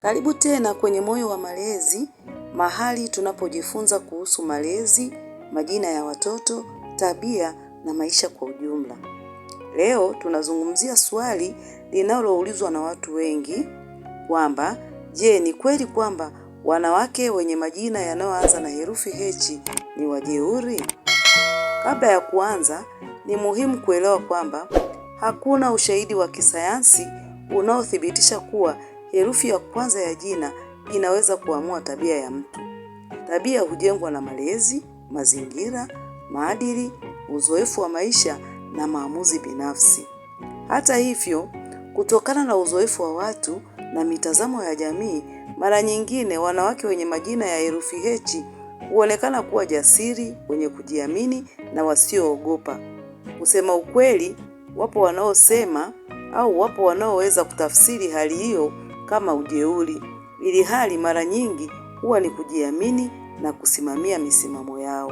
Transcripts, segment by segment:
Karibu tena kwenye Moyo wa Malezi, mahali tunapojifunza kuhusu malezi, majina ya watoto, tabia na maisha kwa ujumla. Leo tunazungumzia swali linaloulizwa na watu wengi kwamba, je, ni kweli kwamba wanawake wenye majina yanayoanza na herufi H ni wajeuri? Kabla ya kuanza, ni muhimu kuelewa kwamba hakuna ushahidi wa kisayansi unaothibitisha kuwa herufi ya kwanza ya jina inaweza kuamua tabia ya mtu. Tabia hujengwa na malezi, mazingira, maadili, uzoefu wa maisha na maamuzi binafsi. Hata hivyo, kutokana na uzoefu wa watu na mitazamo ya jamii, mara nyingine wanawake wenye majina ya herufi H huonekana kuwa jasiri, wenye kujiamini na wasioogopa. Kusema ukweli, wapo wanaosema au wapo wanaoweza kutafsiri hali hiyo kama ujeuri, ili hali mara nyingi huwa ni kujiamini na kusimamia misimamo yao.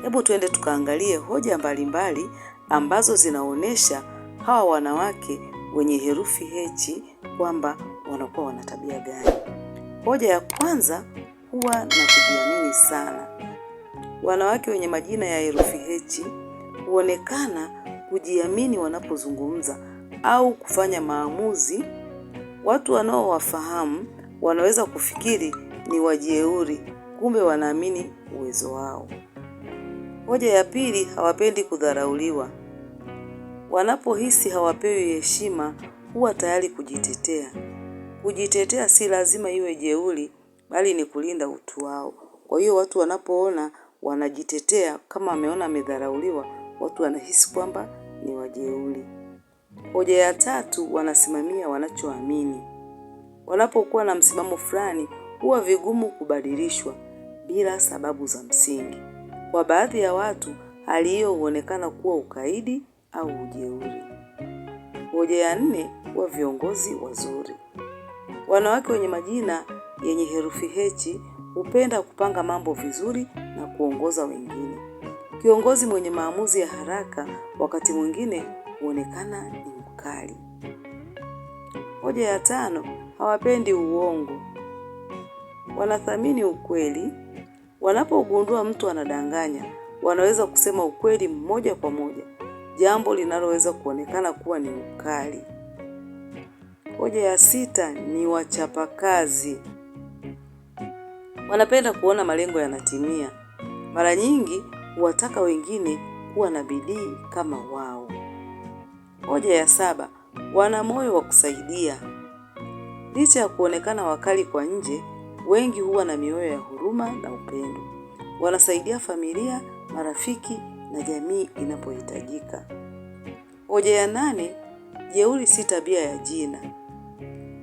Hebu tuende tukaangalie hoja mbalimbali ambazo zinaonesha hawa wanawake wenye herufi H kwamba wanakuwa wana tabia gani. Hoja ya kwanza, huwa na kujiamini sana. Wanawake wenye majina ya herufi H huonekana kujiamini wanapozungumza au kufanya maamuzi. Watu wanaowafahamu wanaweza kufikiri ni wajeuri, kumbe wanaamini uwezo wao. Hoja ya pili, hawapendi kudharauliwa. Wanapohisi hawapewi heshima, huwa tayari kujitetea. Kujitetea si lazima iwe jeuri, bali ni kulinda utu wao. Kwa hiyo watu wanapoona wanajitetea, kama wameona amedharauliwa, watu wanahisi kwamba ni wajeuri. Hoja ya tatu, wanasimamia wanachoamini. Wanapokuwa na msimamo fulani, huwa vigumu kubadilishwa bila sababu za msingi. Kwa baadhi ya watu, hali hiyo huonekana kuwa ukaidi au ujeuri. Hoja ya nne, huwa viongozi wazuri. Wanawake wenye majina yenye herufi H hupenda kupanga mambo vizuri na kuongoza wengine. Kiongozi mwenye maamuzi ya haraka wakati mwingine huonekana ni mkali. Hoja ya tano, hawapendi uongo. Wanathamini ukweli. Wanapogundua mtu anadanganya, wanaweza kusema ukweli moja kwa moja, jambo linaloweza kuonekana kuwa ni ukali. Hoja ya sita, ni wachapakazi. Wanapenda kuona malengo yanatimia. Mara nyingi huwataka wengine kuwa na bidii kama wao. Hoja ya saba, wana moyo wa kusaidia. Licha ya kuonekana wakali kwa nje, wengi huwa na mioyo ya huruma na upendo. Wanasaidia familia, marafiki na jamii inapohitajika. Hoja ya nane, jeuri si tabia ya jina.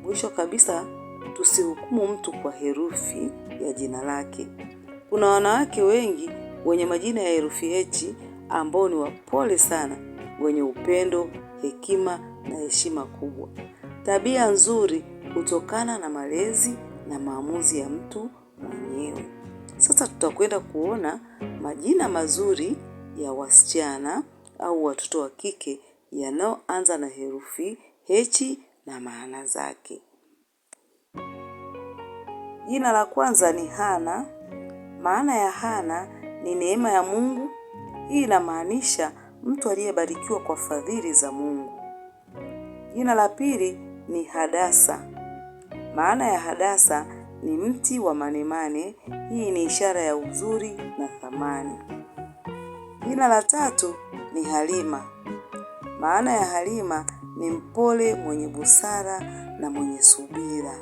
Mwisho kabisa, tusihukumu mtu kwa herufi ya jina lake. Kuna wanawake wengi wenye majina ya herufi H ambao ni wapole sana, wenye upendo, hekima na heshima kubwa. Tabia nzuri hutokana na malezi na maamuzi ya mtu mwenyewe. Sasa tutakwenda kuona majina mazuri ya wasichana au watoto wa kike yanayoanza na herufi H na maana zake. Jina la kwanza ni Hana. Maana ya Hana ni neema ya Mungu. Hii inamaanisha mtu aliyebarikiwa kwa fadhili za Mungu. Jina la pili ni Hadasa. Maana ya Hadasa ni mti wa manemane. Hii ni ishara ya uzuri na thamani. Jina la tatu ni Halima. Maana ya Halima ni mpole, mwenye busara na mwenye subira.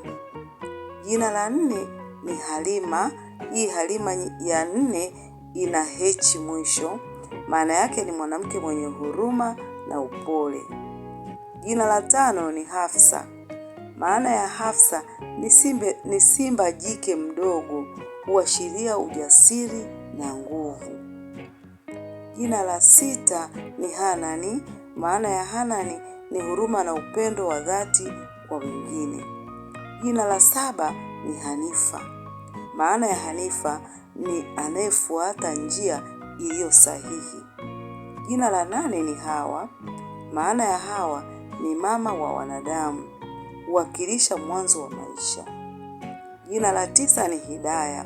Jina la nne ni Halima. Hii Halima ya nne ina H mwisho. Maana yake ni mwanamke mwenye huruma na upole. Jina la tano ni Hafsa. Maana ya Hafsa ni simba jike mdogo, huashiria ujasiri na nguvu. Jina la sita ni Hanani. Maana ya Hanani ni huruma na upendo wa dhati kwa wengine. Jina la saba ni Hanifa. Maana ya Hanifa ni anayefuata njia iliyo sahihi. Jina la nane ni Hawa. Maana ya Hawa ni mama wa wanadamu. huwakilisha mwanzo wa maisha. Jina la 9 ni Hidaya.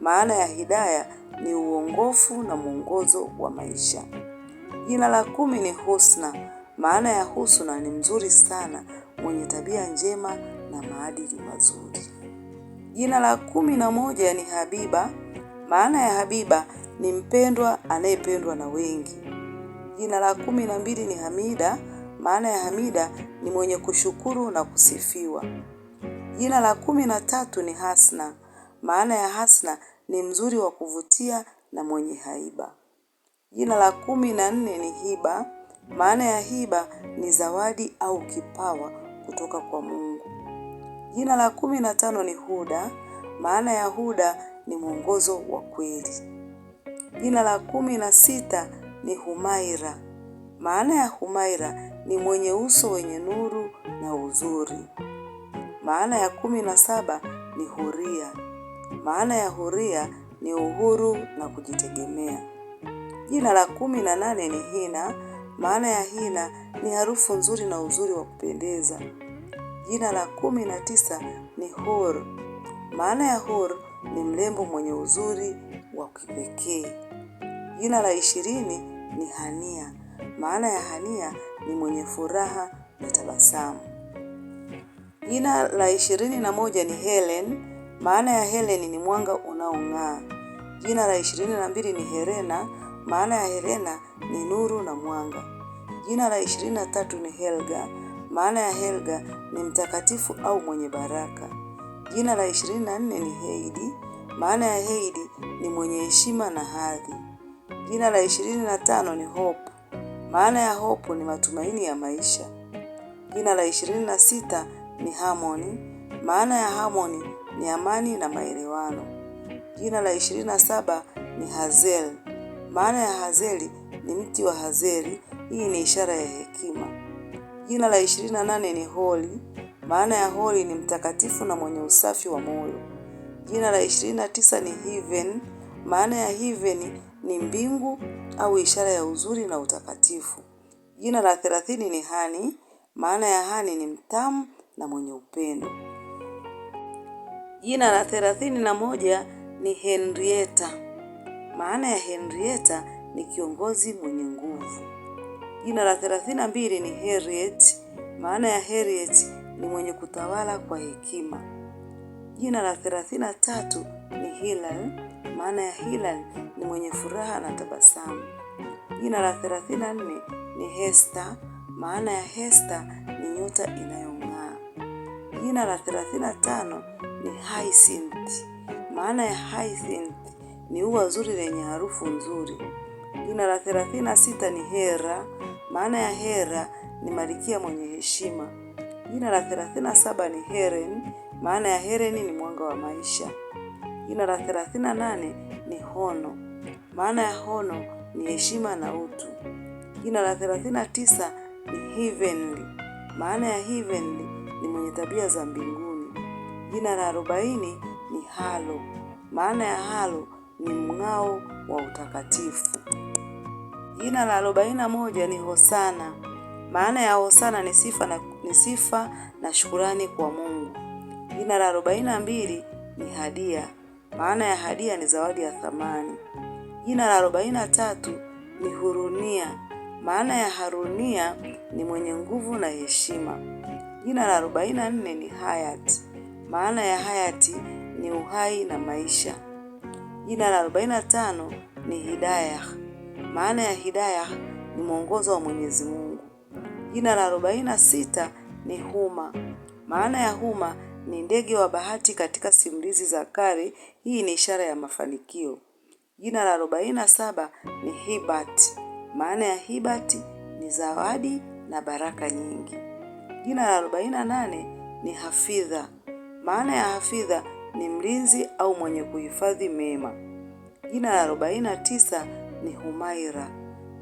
Maana ya Hidaya ni uongofu na mwongozo wa maisha. Jina la 10 ni Husna. Maana ya Husna ni mzuri sana, mwenye tabia njema na maadili mazuri. Jina la 11 ni Habiba. Maana ya Habiba ni mpendwa, anayependwa na wengi. Jina la 12 ni Hamida. Maana ya Hamida ni mwenye kushukuru na kusifiwa. Jina la 13 ni Hasna. Maana ya Hasna ni mzuri wa kuvutia na mwenye haiba. Jina la 14 ni Hiba. Maana ya Hiba ni zawadi au kipawa kutoka kwa Mungu. Jina la 15 ni Huda. Maana ya Huda ni mwongozo wa kweli. Jina la 16 ni Humaira. Maana ya Humaira ni mwenye uso wenye nuru na uzuri. Maana ya 17 ni Huria. Maana ya Huria ni uhuru na kujitegemea. Jina la 18 ni Hina. Maana ya Hina ni harufu nzuri na uzuri wa kupendeza. Jina la 19 ni Hur. Maana ya Hur ni mrembo mwenye uzuri wa kipekee. Jina la 20 ni Hania. Maana ya Hania ni mwenye furaha na tabasamu. Jina la 21 ni Helen. Maana ya Helen ni mwanga unaong'aa. Jina la 22 ni Helena. Maana ya Helena ni nuru na mwanga. Jina la 23 ni Helga. Maana ya Helga ni mtakatifu au mwenye baraka. Jina la 24 ni Heidi. Maana ya Heidi ni mwenye heshima na hadhi. Jina la 25 ni Hope. Maana ya Hope ni matumaini ya maisha. Jina la 26 ni Harmony. Maana ya Harmony ni amani na maelewano. Jina la 27 ni Hazel. Maana ya Hazeli ni mti wa Hazeli. Hii ni ishara ya hekima. Jina la 28 ni Holy. Maana ya Holy ni mtakatifu na mwenye usafi wa moyo. Jina la 29 ni Heaven. Maana ya Heaven ni mbingu au ishara ya uzuri na utakatifu. Jina la 30 ni Honey. Maana ya Honey ni mtamu na mwenye upendo. Jina la 31 ni Henrietta. Maana ya Henrietta ni kiongozi mwenye nguvu. Jina la 32 ni Harriet. Maana ya Harriet ni mwenye kutawala kwa hekima. Jina la 33 ni Hilal. Maana ya Hilal ni mwenye furaha na tabasamu. Jina la 34 ni Hester. Maana ya Hester ni nyota inayong'aa. Jina la 35 ni Hyacinth. Maana ya Hyacinth ni ua zuri lenye harufu nzuri. Jina la 36 ni Hera. Maana ya Hera ni malkia mwenye heshima. Jina la 37 ni Helen. Maana ya Helen ni mwanga wa maisha. Jina la 38 ni Hono. Maana ya Hono ni heshima na utu. Jina la 39 ni Heavenly. Maana ya Heavenly ni mwenye tabia za mbinguni. Jina la 40 ni Halo. Maana ya Halo ni mng'ao wa utakatifu. Jina la 41 ni Hosana. Maana ya Hosana ni sifa na shukrani kwa Mungu. Jina la 42 ni Hadia. Maana ya Hadia ni zawadi ya thamani. Jina la 43 ni Hurunia. Maana ya Harunia ni mwenye nguvu na heshima. Jina la 44 ni Hayat. Maana ya Hayati ni uhai na maisha. Jina la 45 ni Hidayah. Maana ya Hidayah ni mwongozo wa Mwenyezi Mungu. Jina la 46 ni Huma. Maana ya Huma ni ndege wa bahati katika simulizi za kale. Hii ni ishara ya mafanikio. Jina la 47 ni Hibat. Maana ya Hibat ni zawadi na baraka nyingi. Jina la 48 ni Hafidha. Maana ya Hafidha ni mlinzi au mwenye kuhifadhi mema. Jina la 49 ni Humaira.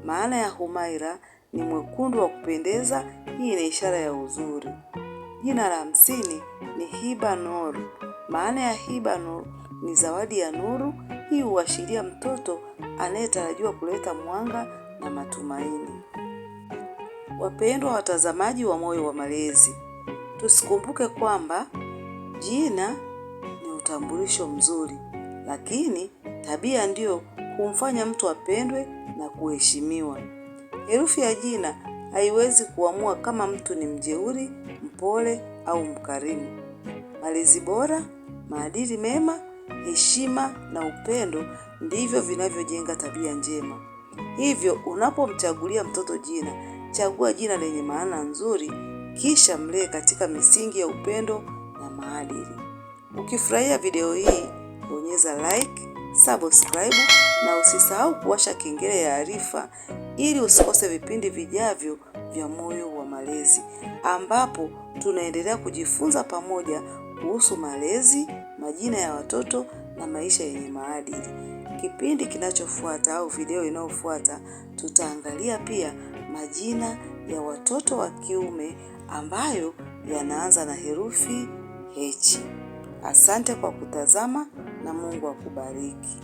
Maana ya Humaira ni mwekundu wa kupendeza. Hii ni ishara ya uzuri. Jina la 50 ni Hiba Nur. Maana ya Hiba Nur ni zawadi ya nuru. Hii huashiria mtoto anayetarajiwa kuleta mwanga na matumaini. Wapendwa watazamaji wa Moyo wa Malezi, tusikumbuke kwamba jina ni utambulisho mzuri, lakini tabia ndiyo humfanya mtu apendwe na kuheshimiwa. Herufi ya jina haiwezi kuamua kama mtu ni mjeuri, mpole au mkarimu. Malezi bora, maadili mema, heshima na upendo ndivyo vinavyojenga tabia njema. Hivyo unapomchagulia mtoto jina, chagua jina lenye maana nzuri, kisha mlee katika misingi ya upendo na maadili. Ukifurahia video hii, bonyeza like, subscribe na usisahau kuwasha kengele ya arifa ili usikose vipindi vijavyo vya Moyo wa Malezi, ambapo tunaendelea kujifunza pamoja kuhusu malezi, majina ya watoto na maisha yenye maadili. Kipindi kinachofuata au video inayofuata tutaangalia pia majina ya watoto wa kiume ambayo yanaanza na herufi H. Asante kwa kutazama na Mungu akubariki.